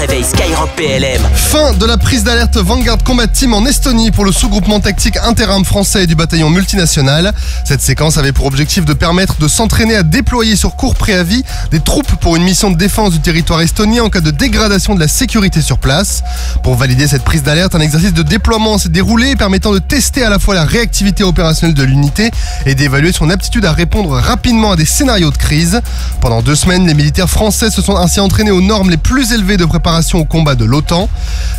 réveil Skyrock PLM. Fin de la prise d'alerte Vanguard Combat Team en Estonie pour le sous-groupement tactique interarmes français du bataillon multinational. Cette séquence avait pour objectif de permettre de s'entraîner à déployer sur court préavis des troupes pour une mission de défense du territoire estonien en cas de dégradation de la sécurité sur place. Pour valider cette prise d'alerte, un exercice de déploiement s'est déroulé permettant de tester à la fois la réactivité opérationnelle de l'unité et d'évaluer son aptitude à répondre rapidement à des scénarios de crise. Pendant 2 semaines, les militaires français se sont ainsi entraînés aux normes les plus élevées de préparation au combat de l'OTAN.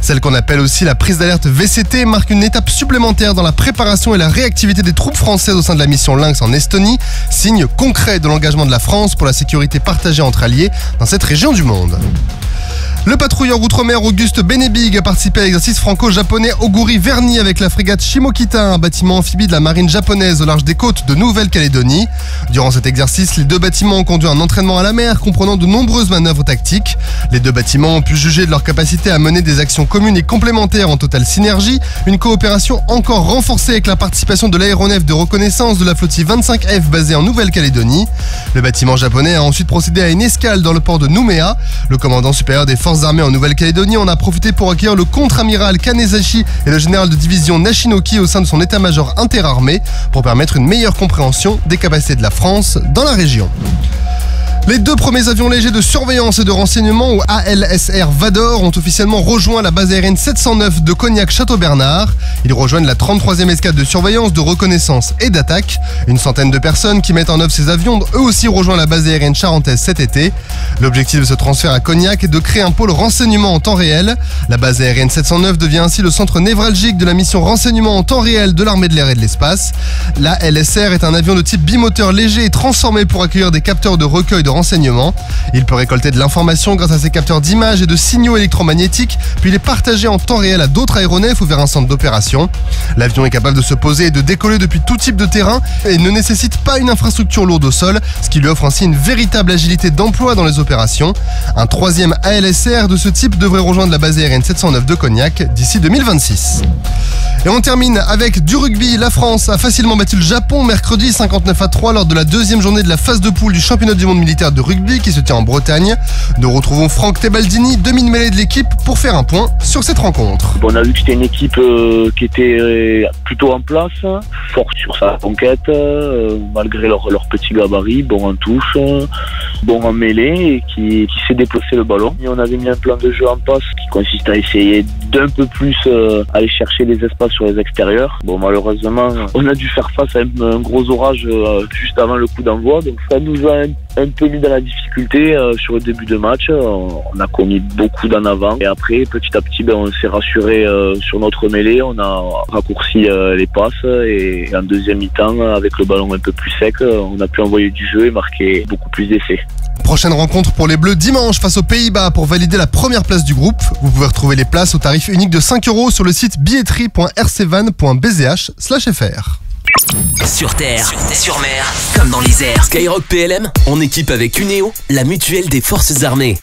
Celle qu'on appelle aussi la prise d'alerte VCT marque une étape supplémentaire dans la préparation et la réactivité des troupes françaises au sein de la mission Lynx en Estonie, signe concret de l'engagement de la France pour la sécurité partagée entre alliés dans cette région du monde. Le patrouilleur outre-mer Auguste Benebig a participé à l'exercice franco-japonais Oguri-Verny avec la frégate Shimokita, un bâtiment amphibie de la marine japonaise au large des côtes de Nouvelle-Calédonie. Durant cet exercice, les 2 bâtiments ont conduit un entraînement à la mer comprenant de nombreuses manœuvres tactiques. Les 2 bâtiments ont pu juger de leur capacité à mener des actions communes et complémentaires en totale synergie, une coopération encore renforcée avec la participation de l'aéronef de reconnaissance de la flottille 25F basée en Nouvelle-Calédonie. Le bâtiment japonais a ensuite procédé à une escale dans le port de Nouméa. Le commandant supérieur des forces armées en Nouvelle-Calédonie en a profité pour accueillir le contre-amiral Kanesashi et le général de division Nashinoki au sein de son état-major interarmé pour permettre une meilleure compréhension des capacités de la France dans la région. Les 2 premiers avions légers de surveillance et de renseignement ou ALSR Vador ont officiellement rejoint la base aérienne 709 de Cognac-Château-Bernard. Ils rejoignent la 33e escadre de surveillance, de reconnaissance et d'attaque. Une centaine de personnes qui mettent en œuvre ces avions ont eux aussi rejoint la base aérienne charentaise cet été. L'objectif de ce transfert à Cognac est de créer un pôle renseignement en temps réel. La base aérienne 709 devient ainsi le centre névralgique de la mission renseignement en temps réel de l'armée de l'air et de l'espace. La LSR est un avion de type bimoteur léger et transformé pour accueillir des capteurs de recueil de renseignements. Il peut récolter de l'information grâce à ses capteurs d'images et de signaux électromagnétiques, puis il est partagé en temps réel à d'autres aéronefs ou vers un centre d'opération. L'avion est capable de se poser et de décoller depuis tout type de terrain et ne nécessite pas une infrastructure lourde au sol, ce qui lui offre ainsi une véritable agilité d'emploi dans les opérations. Un 3e ALSR de ce type devrait rejoindre la base aérienne 709 de Cognac d'ici 2026. Et on termine avec du rugby. La France a facilement battu le Japon mercredi 59-3 lors de la 2e journée de la phase de poule du championnat du monde militaire de rugby qui se tient en Bretagne. Nous retrouvons Franck Tebaldini, demi-mêlée de l'équipe, pour faire un point sur cette rencontre. On a vu que c'était une équipe qui était plutôt en place, forte sur sa conquête, malgré leur petit gabarit, bon en touche, bon en mêlée, et qui sait déplacer le ballon. Et on avait mis un plan de jeu en passe qui consiste à essayer d'un peu plus aller chercher les espaces sur les extérieurs. Bon, malheureusement, on a dû faire face à un gros orage juste avant le coup d'envoi, donc ça nous a un peu mis dans la difficulté sur le début de match. On a commis beaucoup d'en avant et après petit à petit on s'est rassuré sur notre mêlée, on a raccourci les passes et en deuxième mi-temps avec le ballon un peu plus sec on a pu envoyer du jeu et marquer beaucoup plus d'essais. Prochaine rencontre pour les Bleus dimanche face aux Pays-Bas pour valider la première place du groupe. Vous pouvez retrouver les places au tarif unique de 5 € sur le site billetterie.rcvan.bzh/fr. Sur terre, sur mer, comme dans les airs. Skyrock PLM, en équipe avec Uneo, la mutuelle des forces armées.